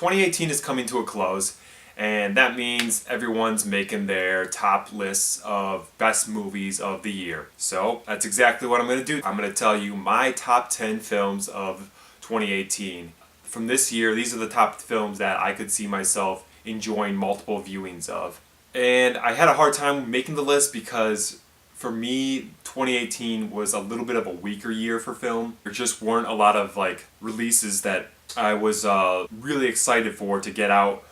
2018 is coming to a close, and that means everyone's making their top lists of best movies of the year. So that's exactly what I'm going to do. I'm going to tell you my top 10 films of 2018. From this year, these are the top films that I could see myself enjoying multiple viewings of. And I had a hard time making the list because for me, 2018 was a little bit of a weaker year for film. There just weren't a lot of releases that I was really excited for to get out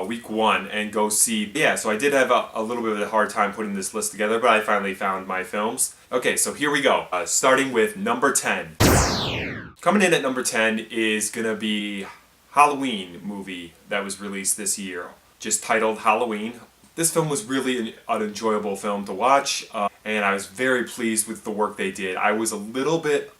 week one and go see. Yeah, so I did have a little bit of a hard time putting this list together, but I finally found my films. Okay, so here we go. Starting with number 10. Coming in at number 10 is gonna be Halloween movie that was released this year, just titled Halloween. This film was really an enjoyable film to watch, and I was very pleased with the work they did. I was a little bit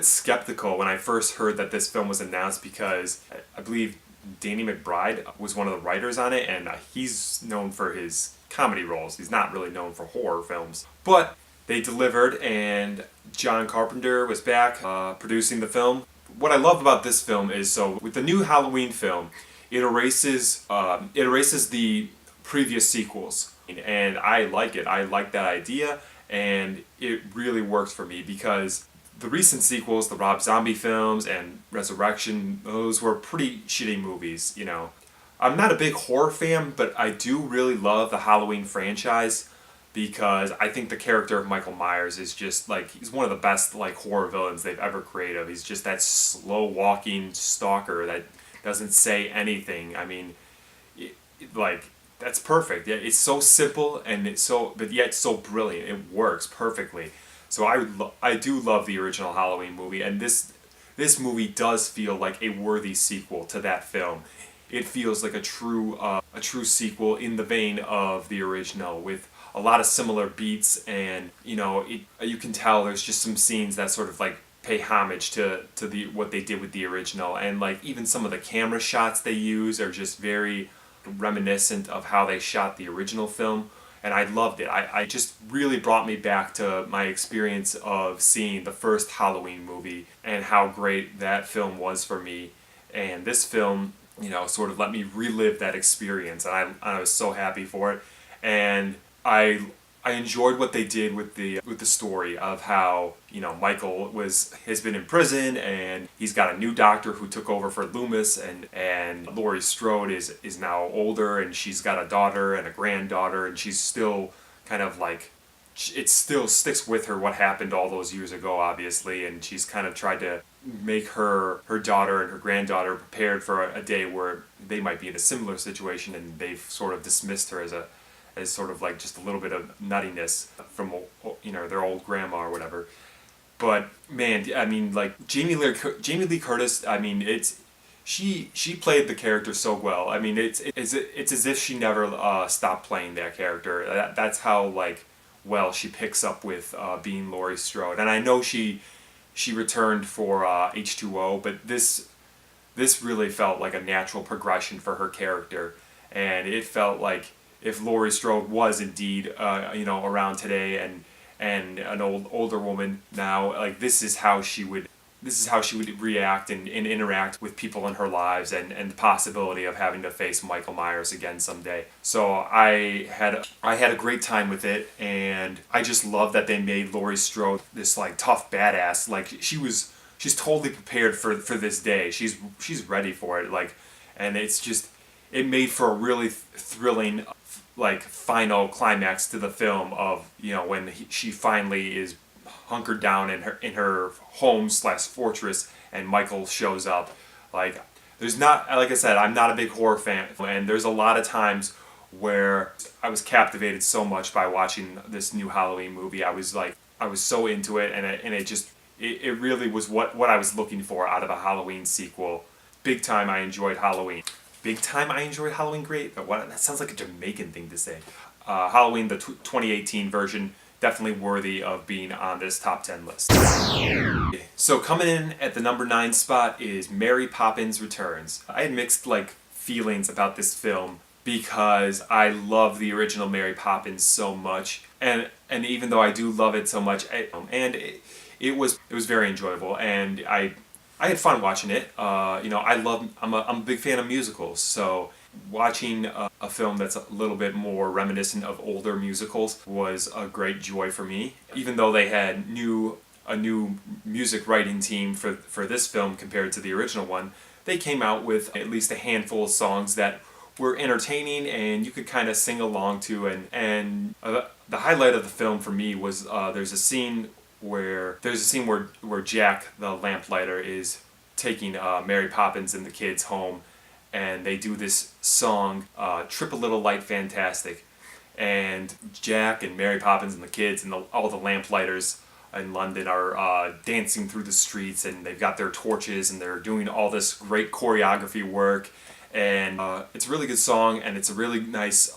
skeptical when I first heard that this film was announced because I believe Danny McBride was one of the writers on it, and he's known for his comedy roles. He's not really known for horror films. But they delivered, and John Carpenter was back producing the film. What I love about this film is, so with the new Halloween film, it erases the previous sequels, and I like it. I like that idea, and it really works for me because the recent sequels, the Rob Zombie films and Resurrection, those were pretty shitty movies, you know. I'm not a big horror fan, but I do really love the Halloween franchise because I think the character of Michael Myers is just he's one of the best horror villains they've ever created. He's just that slow walking stalker that doesn't say anything. I mean, that's perfect. Yeah, it's so simple and but yet so brilliant. It works perfectly. So I do love the original Halloween movie, and this movie does feel like a worthy sequel to that film. It feels like a true sequel in the vein of the original, with a lot of similar beats, and you can tell there's just some scenes that sort of pay homage to what they did with the original, and even some of the camera shots they use are just very reminiscent of how they shot the original film. And I loved it. I just really brought me back to my experience of seeing the first Halloween movie and how great that film was for me. And this film, sort of let me relive that experience. And I was so happy for it. And I enjoyed what they did with the story of how Michael has been in prison, and he's got a new doctor who took over for Loomis, and Laurie Strode is now older, and she's got a daughter and a granddaughter, and she's still kind of it still sticks with her what happened all those years ago, obviously, and she's kind of tried to make her daughter and her granddaughter prepared for a day where they might be in a similar situation, and they've sort of dismissed her as sort of just a little bit of nuttiness from their old grandma or whatever. But man, I mean, Jamie Lee Curtis, I mean, she played the character so well. I mean, it's as if she never stopped playing that character. That's how well she picks up with being Laurie Strode. And I know she returned for H2O, but this really felt like a natural progression for her character, and it felt like if Laurie Strode was indeed around today and an older woman now, this is how she would react and interact with people in her lives, and the possibility of having to face Michael Myers again someday. So I had a great time with it, and I just love that they made Laurie Strode this tough badass. She's totally prepared for this day. She's ready for it. And it made for a really thrilling final climax to the film of when she finally is hunkered down in her home/fortress, and Michael shows up. There's not, like I said, I'm not a big horror fan, and there's a lot of times where I was captivated so much by watching this new Halloween movie. I was so into it, and it really was what I was looking for out of a Halloween sequel. Big time I enjoyed Halloween. Big time I enjoyed Halloween great, but that sounds like a Jamaican thing to say. Halloween, the 2018 version, definitely worthy of being on this top 10 list. So coming in at the number 9 spot is Mary Poppins Returns. I had mixed feelings about this film because I love the original Mary Poppins so much, and even though I do love it so much, it was very enjoyable, and I had fun watching it. I'm a big fan of musicals, so watching a film that's a little bit more reminiscent of older musicals was a great joy for me. Even though they had a new music writing team for this film compared to the original one, they came out with at least a handful of songs that were entertaining and you could kind of sing along to. And the highlight of the film for me was there's a scene where Jack the lamplighter is taking Mary Poppins and the kids home, and they do this song, "Trip a Little Light Fantastic," and Jack and Mary Poppins and the kids and all the lamplighters in London are dancing through the streets, and they've got their torches and they're doing all this great choreography work. And it's a really good song, and it's a really nice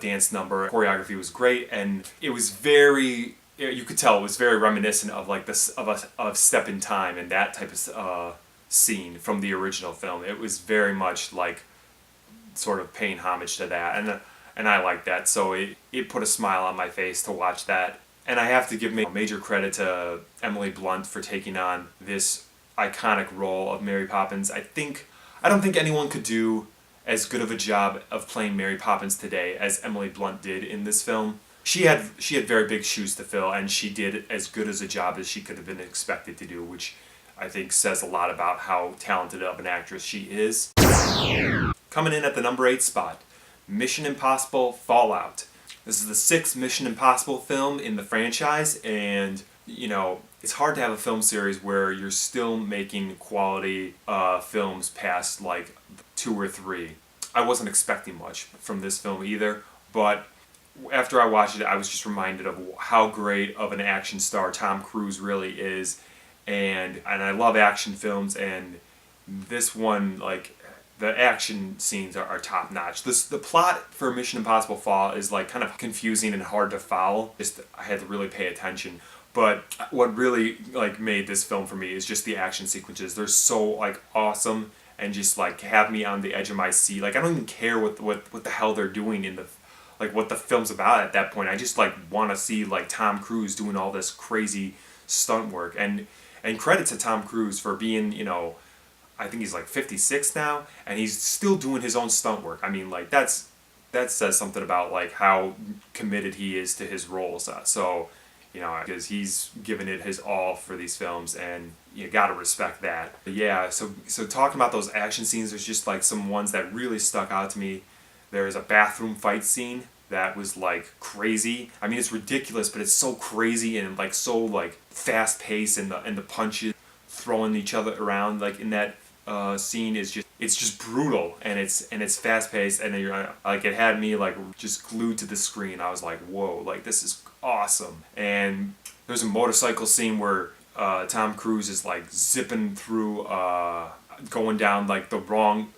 dance number. Choreography was great, and it was very, you could tell it was very reminiscent of like this of Step in Time and that type of scene from the original film. It was very much like sort of paying homage to that, and I like that. So it put a smile on my face to watch that. And I have to give major credit to Emily Blunt for taking on this iconic role of Mary Poppins. I don't think anyone could do as good of a job of playing Mary Poppins today as Emily Blunt did in this film. She had very big shoes to fill, and she did as good as a job as she could have been expected to do, which I think says a lot about how talented of an actress she is. Coming in at the number 8 spot, Mission Impossible Fallout. This is the 6th Mission Impossible film in the franchise, and it's hard to have a film series where you're still making quality films past like 2 or 3. I wasn't expecting much from this film either, but after I watched it, I was just reminded of how great of an action star Tom Cruise really is, and I love action films, and this one, like, the action scenes are top notch. The plot for Mission Impossible Fall is like kind of confusing and hard to follow. I had to really pay attention. But what really like made this film for me is just the action sequences. They're so like awesome and just like have me on the edge of my seat. Like I don't even care what the hell they're doing in the like what the film's about at that point. I just like want to see like Tom Cruise doing all this crazy stunt work, and credit to Tom Cruise for being, I think he's like 56 now, and he's still doing his own stunt work. I mean, like that says something about like how committed he is to his roles. Because he's given it his all for these films, and you gotta respect that. But yeah, so talking about those action scenes, there's just like some ones that really stuck out to me. There's a bathroom fight scene that was like crazy. I mean, it's ridiculous, but it's so crazy and like so like fast paced, and the punches throwing each other around like in that scene is just brutal, and it's fast paced, and you're like, it had me like just glued to the screen. I was like, whoa, like this is awesome. And there's a motorcycle scene where Tom Cruise is like zipping through, going down like the wrong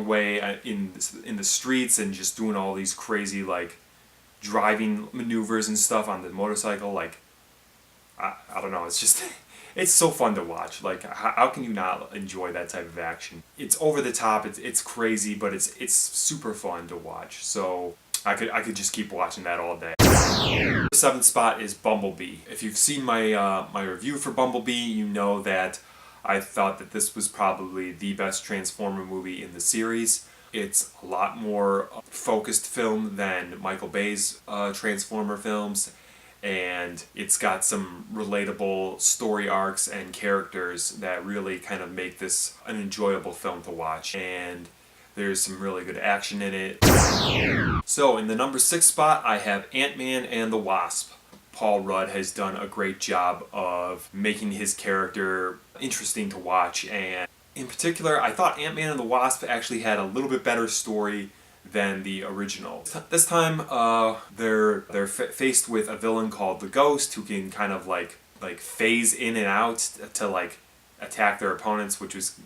way in the streets, and just doing all these crazy like driving maneuvers and stuff on the motorcycle. Like I don't know, it's just it's so fun to watch. Like how can you not enjoy that type of action? It's over the top, it's crazy, but it's super fun to watch. So I could just keep watching that all day. The 7th spot is Bumblebee. If you've seen my my review for Bumblebee, you know that I thought that this was probably the best Transformer movie in the series. It's a lot more focused film than Michael Bay's Transformer films, and it's got some relatable story arcs and characters that really kind of make this an enjoyable film to watch. And there's some really good action in it. So in the number 6 spot, I have Ant-Man and the Wasp. Paul Rudd has done a great job of making his character interesting to watch, and in particular, I thought Ant-Man and the Wasp actually had a little bit better story than the original. This time, they're faced with a villain called the Ghost, who can kind of like phase in and out to like attack their opponents, which was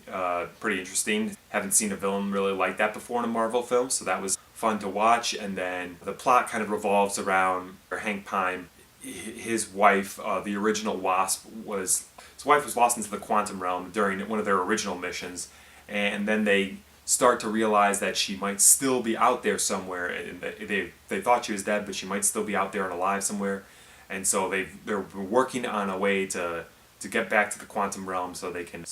pretty interesting. Haven't seen a villain really like that before in a Marvel film, so that was fun to watch. And then the plot kind of revolves around Hank Pym. His wife, the original Wasp, his wife was lost into the quantum realm during one of their original missions, and then they start to realize that she might still be out there somewhere. And they thought she was dead, but she might still be out there and alive somewhere. And so they're working on a way to to get back to the quantum realm so they can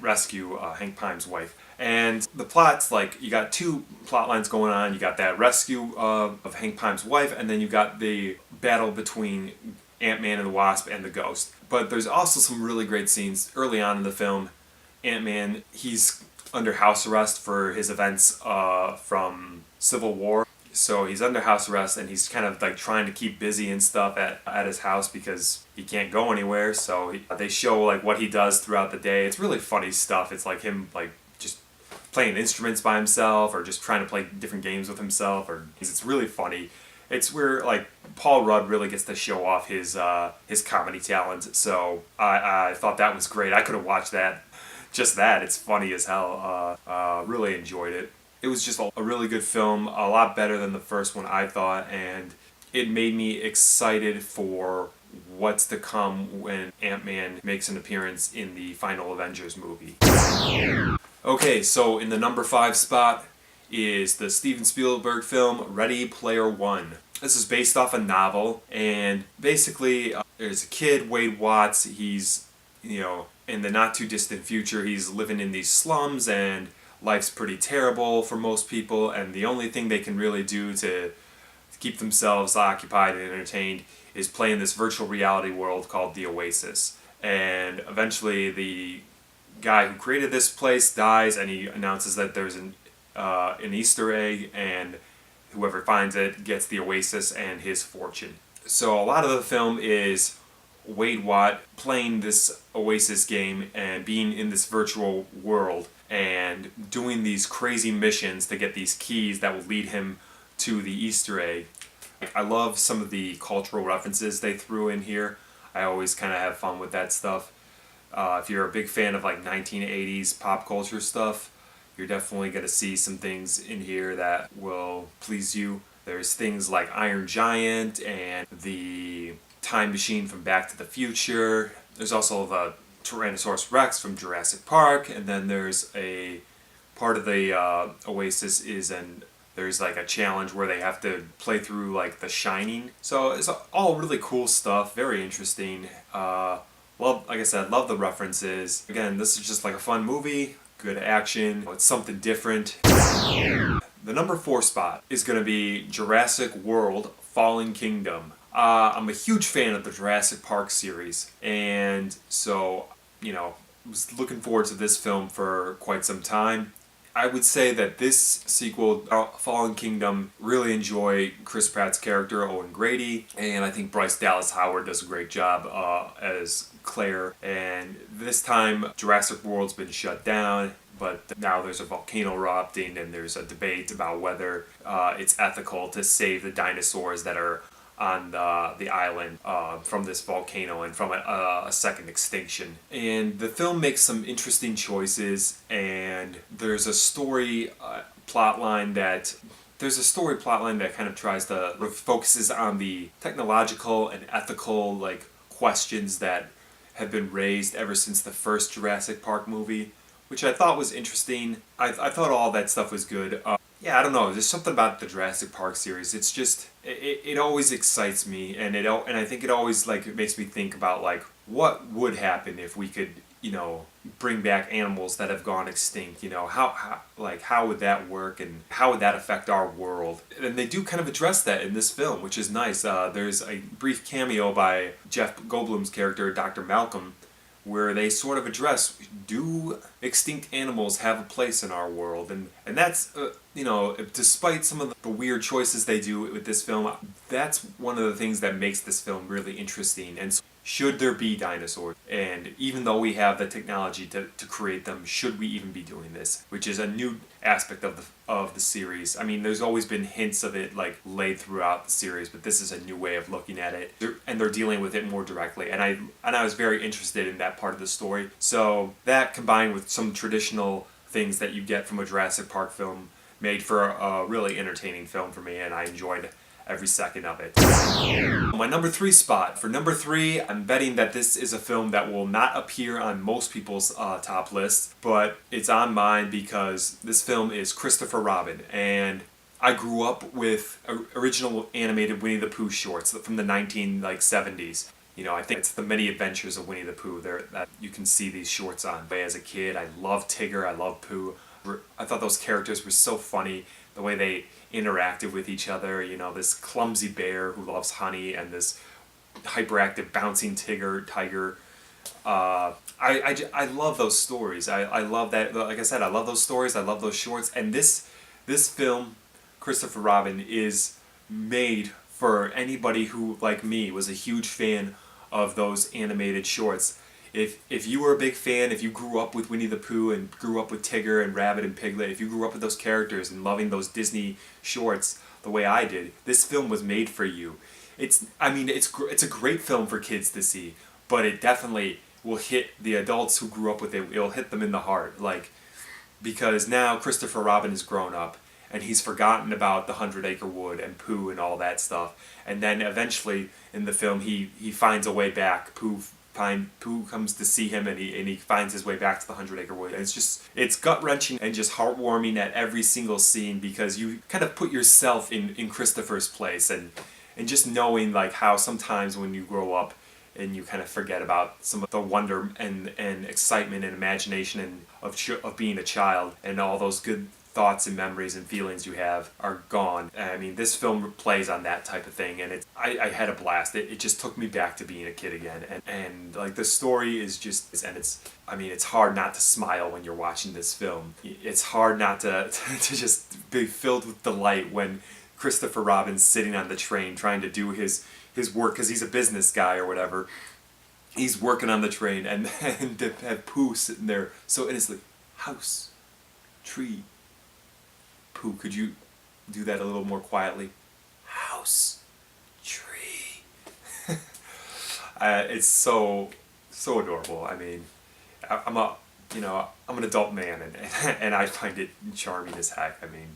rescue Hank Pym's wife. And the plot's like, you got two plot lines going on. You got that rescue of Hank Pym's wife, and then you got the battle between Ant-Man and the Wasp and the Ghost. But there's also some really great scenes early on in the film. Ant-Man, he's under house arrest for his events from Civil War. So he's under house arrest, and he's kind of like trying to keep busy and stuff at his house because he can't go anywhere. So they show like what he does throughout the day. It's really funny stuff. It's like him like just playing instruments by himself, or just trying to play different games with himself. Or it's really funny. It's where like Paul Rudd really gets to show off his comedy talent. So I thought that was great. I could have watched that. Just that. It's funny as hell. Really enjoyed it. It was just a really good film, a lot better than the first one, I thought, and it made me excited for what's to come when Ant-Man makes an appearance in the final Avengers movie. Okay, so in the number 5 spot is the Steven Spielberg film Ready Player One. This is based off a novel, and basically there's a kid, Wade Watts. He's, in the not too distant future, he's living in these slums, and life's pretty terrible for most people, and the only thing they can really do to keep themselves occupied and entertained is play in this virtual reality world called the Oasis. And eventually the guy who created this place dies, and he announces that there's an Easter egg, and whoever finds it gets the Oasis and his fortune. So a lot of the film is Wade Watt playing this Oasis game and being in this virtual world and doing these crazy missions to get these keys that will lead him to the Easter egg. I love some of the cultural references they threw in here. I always kind of have fun with that stuff. If you're a big fan of like 1980s pop culture stuff, you're definitely going to see some things in here that will please you. There's things like Iron Giant and the Time Machine from Back to the Future. There's also the Tyrannosaurus Rex from Jurassic Park, and then there's a part of the Oasis there's like a challenge where they have to play through like The Shining. So it's all really cool stuff, very interesting. Like I said, love the references. Again, this is just like a fun movie, good action, it's something different. The number 4 spot is going to be Jurassic World Fallen Kingdom. I'm a huge fan of the Jurassic Park series, and so, was looking forward to this film for quite some time. I would say that this sequel, Fallen Kingdom, really enjoy Chris Pratt's character, Owen Grady, and I think Bryce Dallas Howard does a great job as Claire. And this time, Jurassic World's been shut down, but now there's a volcano erupting, and there's a debate about whether it's ethical to save the dinosaurs that are on the island from this volcano and from a second extinction. And the film makes some interesting choices, and there's a story plotline that kind of tries to focuses on the technological and ethical questions that have been raised ever since the first Jurassic Park movie, which I thought was interesting. I thought all that stuff was good. I don't know. There's something about the Jurassic Park series. It's just it always excites me, and I think it always it makes me think about what would happen if we could bring back animals that have gone extinct. How would that work, and how would that affect our world? And they do kind of address that in this film, which is nice. There's a brief cameo by Jeff Goldblum's character, Dr. Malcolm, where they sort of address, do extinct animals have a place in our world? And that's, despite some of the weird choices they do with this film, that's one of the things that makes this film really interesting. And so should there be dinosaurs? And even though we have the technology to create them, should we even be doing this? Which is a new aspect of the series. I mean, there's always been hints of it laid throughout the series, but this is a new way of looking at it, and they're dealing with it more directly. And I was very interested in that part of the story. So that combined with some traditional things that you get from a Jurassic Park film made for a really entertaining film for me, and I enjoyed every second of it. My number 3 spot. For number 3, I'm betting that this is a film that will not appear on most people's top lists, but it's on mine because this film is Christopher Robin, and I grew up with original animated Winnie the Pooh shorts from the 1970s. You know, I think it's the many adventures of Winnie the Pooh there that you can see these shorts on. But as a kid, I love Tigger, I love Pooh. I thought those characters were so funny, the way they interacted with each other. You know, this clumsy bear who loves honey and this hyperactive bouncing tiger. I love those stories. I love that. Like I said, I love those stories. I love those shorts. And this film, Christopher Robin, is made for anybody who, like me, was a huge fan of those animated shorts. If you were a big fan, if you grew up with Winnie the Pooh and grew up with Tigger and Rabbit and Piglet, if you grew up with those characters and loving those Disney shorts the way I did, this film was made for you. I mean, it's a great film for kids to see, but it definitely will hit the adults who grew up with it. It'll hit them in the heart, like, because now Christopher Robin has grown up and he's forgotten about the 100-Acre Wood and Pooh and all that stuff. And then eventually in the film he finds a way back. Pooh comes to see him and he finds his way back to the 100-Acre Wood. And it's gut-wrenching and just heartwarming at every single scene, because you kind of put yourself in Christopher's place, and just knowing like how sometimes when you grow up and you kind of forget about some of the wonder and excitement and imagination and of being a child, and all those good thoughts and memories and feelings you have are gone. I mean, this film plays on that type of thing, and I had a blast. It just took me back to being a kid again, and like the story is just, and it's hard not to smile when you're watching this film. It's hard not to just be filled with delight when Christopher Robin's sitting on the train trying to do his work, because he's a business guy or whatever. He's working on the train, and to have Pooh sitting there so innocently. House, tree, Pooh, could you do that a little more quietly? House, tree. It's so adorable. I mean, I'm an adult man, and I find it charming as heck. I mean,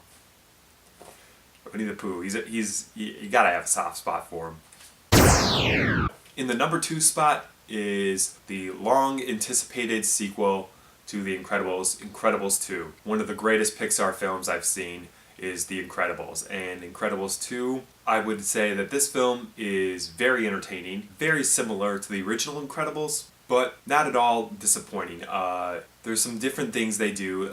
Winnie the Pooh, you gotta have a soft spot for him. In the number 2 spot is the long-anticipated sequel to The Incredibles, Incredibles 2. One of the greatest Pixar films I've seen is The Incredibles. And Incredibles 2, I would say that this film is very entertaining, very similar to the original Incredibles, but not at all disappointing. There's some different things they do.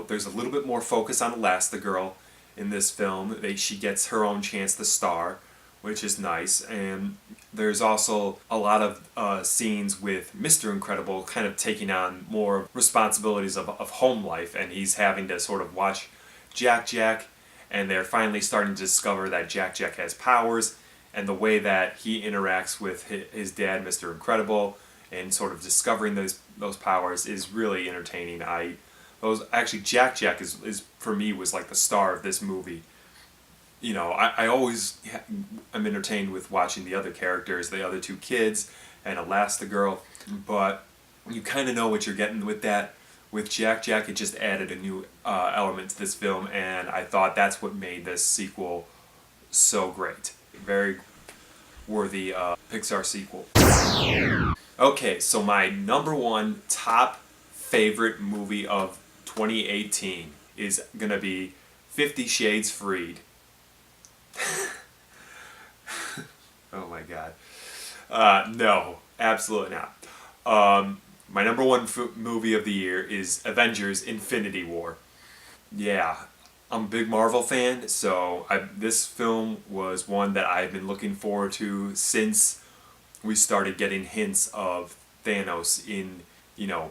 There's a little bit more focus on Elastigirl in this film. She gets her own chance to star, which is nice. And there's also a lot of scenes with Mr. Incredible kind of taking on more responsibilities of home life, and he's having to sort of watch Jack, and they're finally starting to discover that Jack has powers, and the way that he interacts with his dad, Mr. Incredible, and sort of discovering those powers is really entertaining. Jack is for me was like the star of this movie. You know, I always am entertained with watching the other characters, the other 2 kids, and Elastigirl, but you kind of know what you're getting with that. With Jack, it just added a new element to this film, and I thought that's what made this sequel so great. Very worthy Pixar sequel. Okay, so my number 1 top favorite movie of 2018 is gonna be 50 Shades Freed. Oh my god. No, absolutely not. My number 1 movie of the year is Avengers: Infinity War. Yeah, I'm a big Marvel fan, so this film was one that I've been looking forward to since we started getting hints of Thanos in,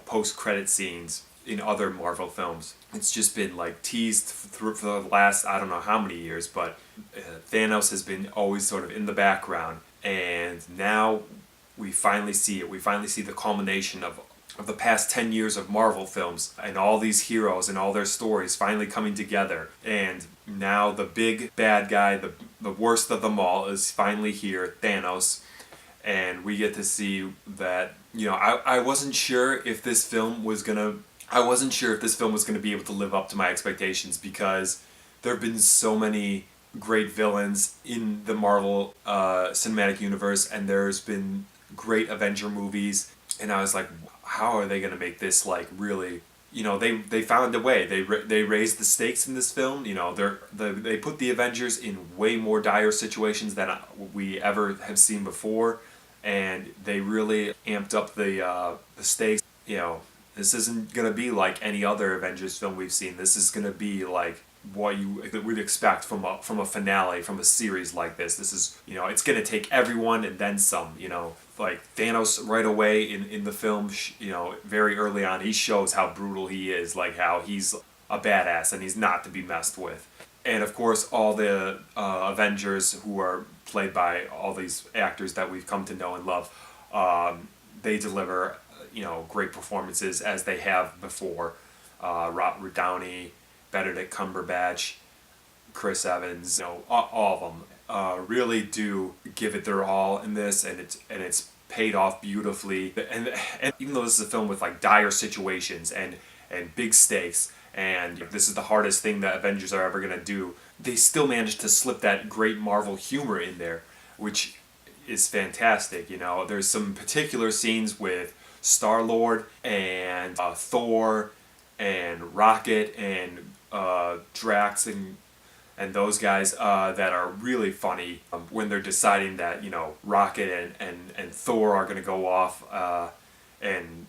post-credit scenes in other Marvel films. It's just been like teased for the last, I don't know how many years, but Thanos has been always sort of in the background, and now we finally see it. We finally see the culmination of the past 10 years of Marvel films, and all these heroes and all their stories finally coming together. And now the big bad guy, the worst of them all, is finally here, Thanos. And we get to see that, I wasn't sure if this film was gonna be able to live up to my expectations, because there have been so many great villains in the Marvel cinematic universe, and there's been great Avenger movies, and I was like, how are they going to make this like really, they found a way. They raised the stakes in this film. They put the Avengers in way more dire situations than we ever have seen before, and they really amped up the stakes. You know, this isn't gonna be like any other Avengers film we've seen. This is gonna be like what you would expect from a finale, from a series like this. This is, you know, it's gonna take everyone and then some. You know, like Thanos right away in the film. You know, very early on, he shows how brutal he is, like how he's a badass and he's not to be messed with. And of course, all the Avengers who are played by all these actors that we've come to know and love, they deliver, you know, great performances as they have before. Robert Downey, Benedict Cumberbatch, Chris Evans, you know, all of them really do give it their all in this, and it's paid off beautifully. And even though this is a film with like dire situations and big stakes, and this is the hardest thing that Avengers are ever gonna do, they still managed to slip that great Marvel humor in there, which is fantastic. You know, there's some particular scenes with Star-Lord and Thor and Rocket and Drax and those guys that are really funny when they're deciding that, you know, Rocket and Thor are going to go off and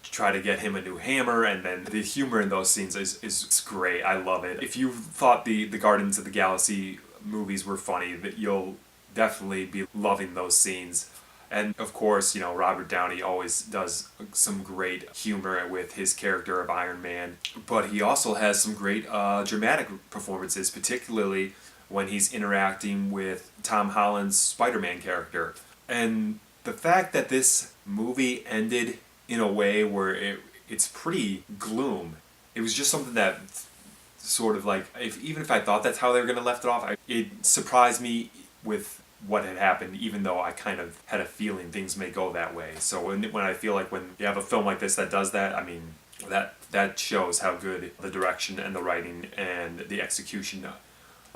try to get him a new hammer, and then the humor in those scenes is great. I love it. If you thought the Guardians of the Galaxy movies were funny, that you'll definitely be loving those scenes. And of course, you know, Robert Downey always does some great humor with his character of Iron Man, but he also has some great dramatic performances, particularly when he's interacting with Tom Holland's Spider-Man character. And the fact that this movie ended in a way where it's pretty gloom, it was just something that sort of like, even if I thought that's how they were going to left it off, it surprised me with what had happened, even though I kind of had a feeling things may go that way. So when I feel like when you have a film like this that does that, I mean, that shows how good the direction and the writing and the execution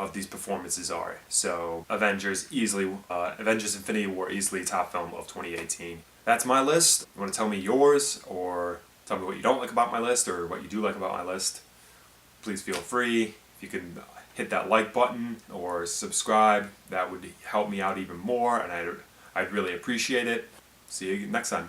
of these performances are. So Avengers Infinity War easily top film of 2018. That's my list. You want to tell me yours, or tell me what you don't like about my list, or what you do like about my list? Please feel free. If you can hit that like button or subscribe, that would help me out even more, and I'd really appreciate it. See you next time.